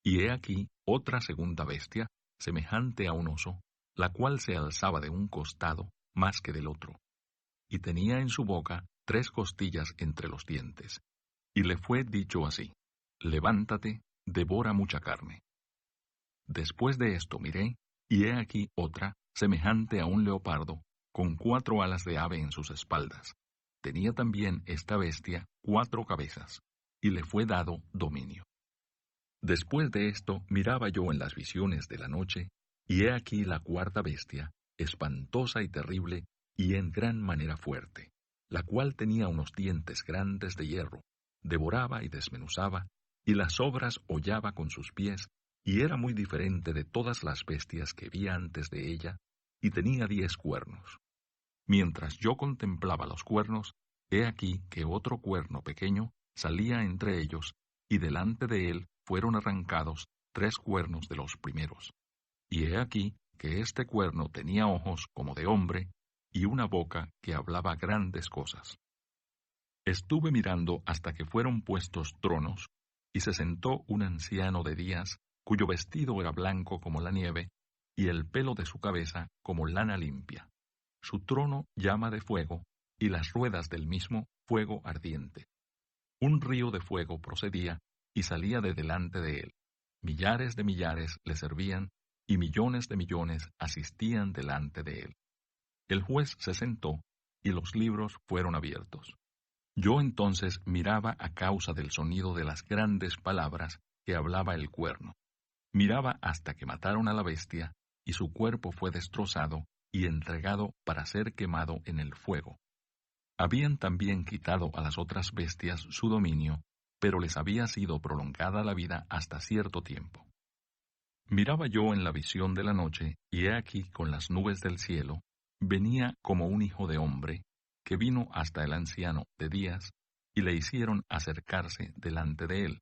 C: Y he aquí otra segunda bestia, semejante a un oso, la cual se alzaba de un costado más que del otro, y tenía en su boca 3 costillas entre los dientes. Y le fue dicho así: levántate, devora mucha carne. Después de esto miré, y he aquí otra, semejante a un leopardo, con 4 alas de ave en sus espaldas. Tenía también esta bestia 4 cabezas, y le fue dado dominio. Después de esto miraba yo en las visiones de la noche, y he aquí la 4ª bestia, espantosa y terrible, y en gran manera fuerte, la cual tenía unos dientes grandes de hierro, devoraba y desmenuzaba, y las sobras hollaba con sus pies, y era muy diferente de todas las bestias que vi antes de ella, y tenía 10 cuernos. Mientras yo contemplaba los cuernos, he aquí que otro cuerno pequeño salía entre ellos, y delante de él fueron arrancados 3 cuernos de los primeros. Y he aquí que este cuerno tenía ojos como de hombre, y una boca que hablaba grandes cosas. Estuve mirando hasta que fueron puestos tronos, y se sentó un anciano de días, cuyo vestido era blanco como la nieve, y el pelo de su cabeza como lana limpia. Su trono llama de fuego, y las ruedas del mismo fuego ardiente. Un río de fuego procedía y salía de delante de él. Millares de millares le servían, y millones de millones asistían delante de él. El juez se sentó, y los libros fueron abiertos. Yo entonces miraba a causa del sonido de las grandes palabras que hablaba el cuerno. Miraba hasta que mataron a la bestia, y su cuerpo fue destrozado y entregado para ser quemado en el fuego. Habían también quitado a las otras bestias su dominio, pero les había sido prolongada la vida hasta cierto tiempo. Miraba yo en la visión de la noche, y he aquí con las nubes del cielo, venía como un hijo de hombre, que vino hasta el anciano de días, y le hicieron acercarse delante de él.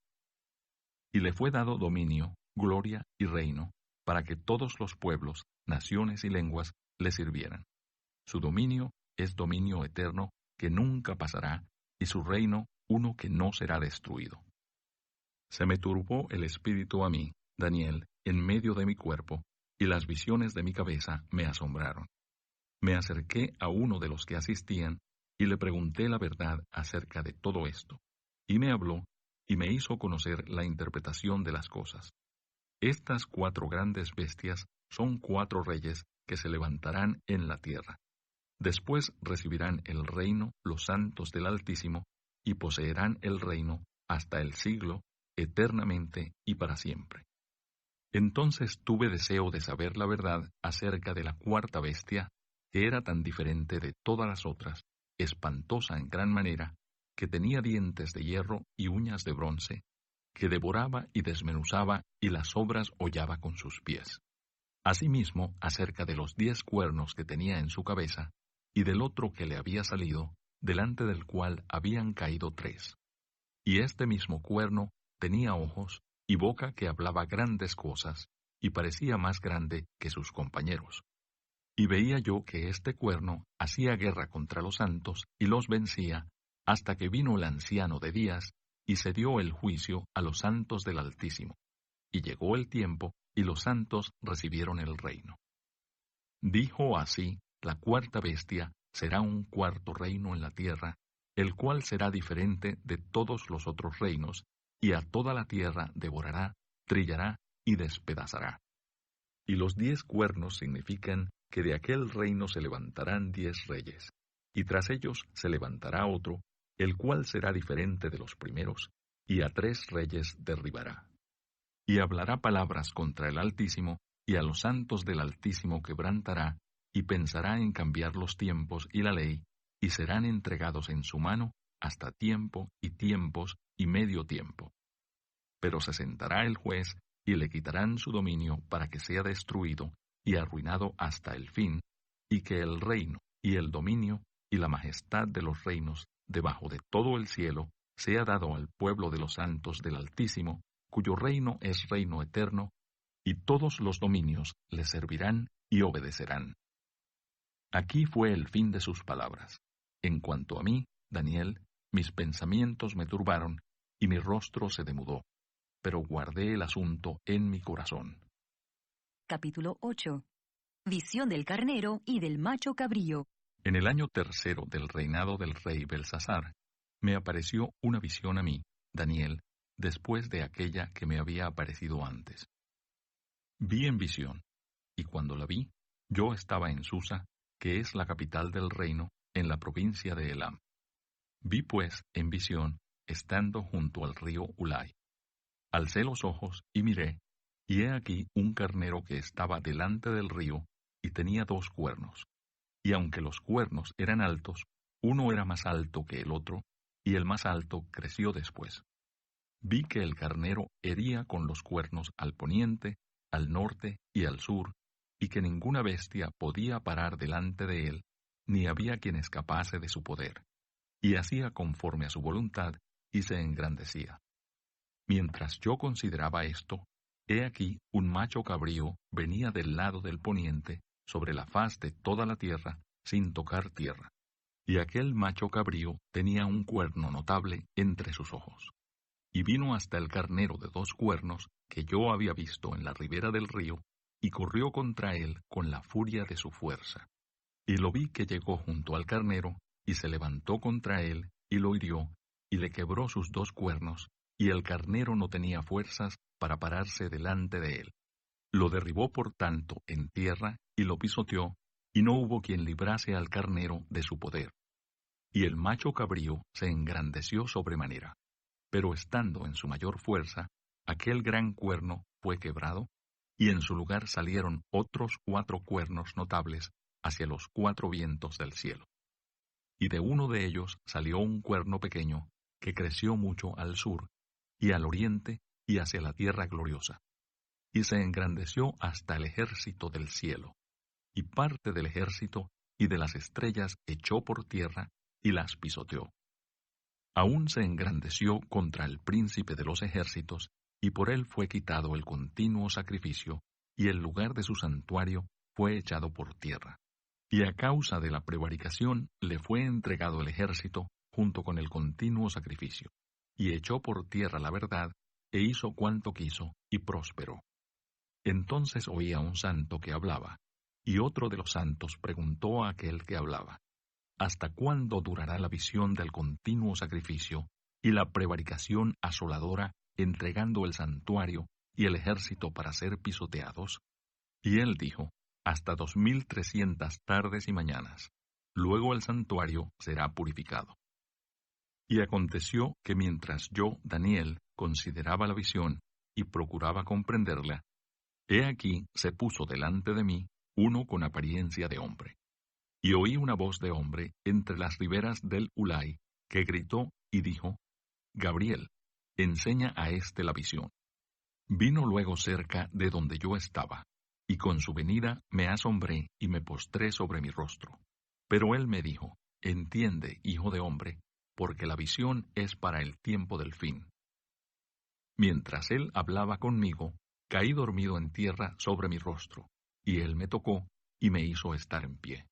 C: Y le fue dado dominio, gloria y reino, para que todos los pueblos, naciones y lenguas le sirvieran. Su dominio es dominio eterno, que nunca pasará, y su reino uno que no será destruido. Se me turbó el espíritu a mí, Daniel, en medio de mi cuerpo, y las visiones de mi cabeza me asombraron. Me acerqué a uno de los que asistían, y le pregunté la verdad acerca de todo esto. Y me habló, y me hizo conocer la interpretación de las cosas. Estas 4 grandes bestias son 4 reyes que se levantarán en la tierra. Después recibirán el reino los santos del Altísimo, y poseerán el reino hasta el siglo, eternamente y para siempre. Entonces tuve deseo de saber la verdad acerca de la cuarta bestia, que era tan diferente de todas las otras, espantosa en gran manera, que tenía dientes de hierro y uñas de bronce, que devoraba y desmenuzaba y las obras hollaba con sus pies. Asimismo, acerca de los 10 cuernos que tenía en su cabeza, y del otro que le había salido, delante del cual habían caído 3. Y este mismo cuerno tenía ojos y boca que hablaba grandes cosas, y parecía más grande que sus compañeros. Y veía yo que este cuerno hacía guerra contra los santos y los vencía, hasta que vino el anciano de días, y se dio el juicio a los santos del Altísimo. Y llegó el tiempo, y los santos recibieron el reino. Dijo así, la cuarta bestia será un cuarto reino en la tierra, el cual será diferente de todos los otros reinos, y a toda la tierra devorará, trillará y despedazará. Y los 10 cuernos significan que de aquel reino se levantarán 10 reyes, y tras ellos se levantará otro, el cual será diferente de los primeros, y a 3 reyes derribará. Y hablará palabras contra el Altísimo, y a los santos del Altísimo quebrantará, y pensará en cambiar los tiempos y la ley, y serán entregados en su mano hasta tiempo y tiempos y medio tiempo. Pero se sentará el juez, y le quitarán su dominio para que sea destruido y arruinado hasta el fin, y que el reino y el dominio y la majestad de los reinos debajo de todo el cielo sea dado al pueblo de los santos del Altísimo, cuyo reino es reino eterno, y todos los dominios le servirán y obedecerán. Aquí fue el fin de sus palabras. En cuanto a mí, Daniel, mis pensamientos me turbaron, y mi rostro se demudó, pero guardé el asunto en mi corazón.
B: Capítulo 8. Visión del carnero y del macho cabrío.
C: En el año 3 del reinado del rey Belsasar, me apareció una visión a mí, Daniel, después de aquella que me había aparecido antes. Vi en visión, y cuando la vi, yo estaba en Susa, que es la capital del reino, en la provincia de Elam. Vi pues, en visión, estando junto al río Ulai. Alcé los ojos y miré, y he aquí un carnero que estaba delante del río, y tenía 2 cuernos. Y aunque los cuernos eran altos, uno era más alto que el otro, y el más alto creció después. Vi que el carnero hería con los cuernos al poniente, al norte y al sur, y que ninguna bestia podía parar delante de él, ni había quien escapase de su poder. Y hacía conforme a su voluntad, y se engrandecía. Mientras yo consideraba esto, he aquí un macho cabrío venía del lado del poniente, sobre la faz de toda la tierra, sin tocar tierra. Y aquel macho cabrío tenía un cuerno notable entre sus ojos. Y vino hasta el carnero de 2 cuernos, que yo había visto en la ribera del río, y corrió contra él con la furia de su fuerza. Y lo vi que llegó junto al carnero, y se levantó contra él, y lo hirió, y le quebró sus 2 cuernos, y el carnero no tenía fuerzas para pararse delante de él. Lo derribó por tanto en tierra, y lo pisoteó, y no hubo quien librase al carnero de su poder. Y el macho cabrío se engrandeció sobremanera. Pero estando en su mayor fuerza, aquel gran cuerno fue quebrado, y en su lugar salieron otros 4 cuernos notables hacia los 4 vientos del cielo. Y de uno de ellos salió un cuerno pequeño, que creció mucho al sur, y al oriente, y hacia la tierra gloriosa. Y se engrandeció hasta el ejército del cielo, y parte del ejército y de las estrellas echó por tierra, y las pisoteó. Aún se engrandeció contra el príncipe de los ejércitos, y por él fue quitado el continuo sacrificio, y el lugar de su santuario fue echado por tierra. Y a causa de la prevaricación le fue entregado el ejército junto con el continuo sacrificio, y echó por tierra la verdad, e hizo cuanto quiso, y prosperó. Entonces oía un santo que hablaba, y otro de los santos preguntó a aquel que hablaba: ¿Hasta cuándo durará la visión del continuo sacrificio y la prevaricación asoladora, entregando el santuario y el ejército para ser pisoteados? Y él dijo: hasta 2300 tardes y mañanas. Luego el santuario será purificado. Y aconteció que mientras yo, Daniel, consideraba la visión y procuraba comprenderla, he aquí se puso delante de mí uno con apariencia de hombre. Y oí una voz de hombre entre las riberas del Ulai, que gritó y dijo: Gabriel, enseña a éste la visión. Vino luego cerca de donde yo estaba, y con su venida me asombré y me postré sobre mi rostro. Pero él me dijo: Entiende, hijo de hombre, porque la visión es para el tiempo del fin. Mientras él hablaba conmigo, caí dormido en tierra sobre mi rostro, y él me tocó y me hizo estar en pie.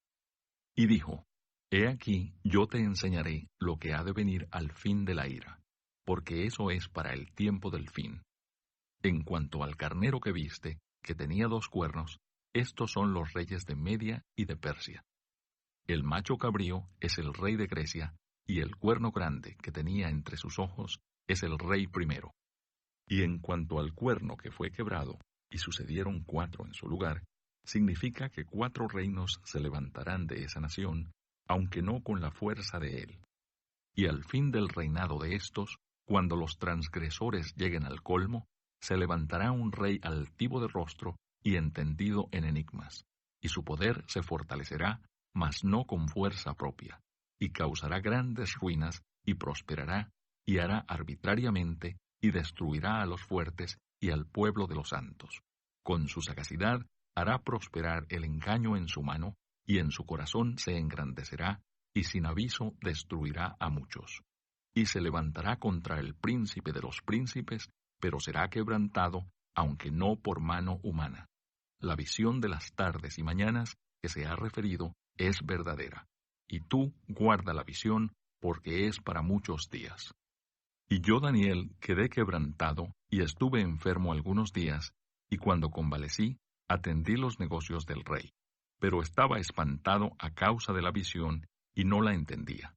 C: Y dijo: He aquí, yo te enseñaré lo que ha de venir al fin de la ira, porque eso es para el tiempo del fin. En cuanto al carnero que viste, que tenía 2 cuernos, estos son los reyes de Media y de Persia. El macho cabrío es el rey de Grecia, y el cuerno grande que tenía entre sus ojos es el rey primero. Y en cuanto al cuerno que fue quebrado, y sucedieron 4 en su lugar, significa que 4 reinos se levantarán de esa nación, aunque no con la fuerza de él. Y al fin del reinado de estos, cuando los transgresores lleguen al colmo, se levantará un rey altivo de rostro y entendido en enigmas, y su poder se fortalecerá, mas no con fuerza propia, y causará grandes ruinas, y prosperará, y hará arbitrariamente, y destruirá a los fuertes y al pueblo de los santos. Con su sagacidad hará prosperar el engaño en su mano, y en su corazón se engrandecerá, y sin aviso destruirá a muchos. Y se levantará contra el príncipe de los príncipes, pero será quebrantado, aunque no por mano humana. La visión de las tardes y mañanas que se ha referido es verdadera, y tú guarda la visión, porque es para muchos días. Y yo, Daniel, quedé quebrantado, y estuve enfermo algunos días, y cuando convalecí, atendí los negocios del rey, pero estaba espantado a causa de la visión, y no la entendía.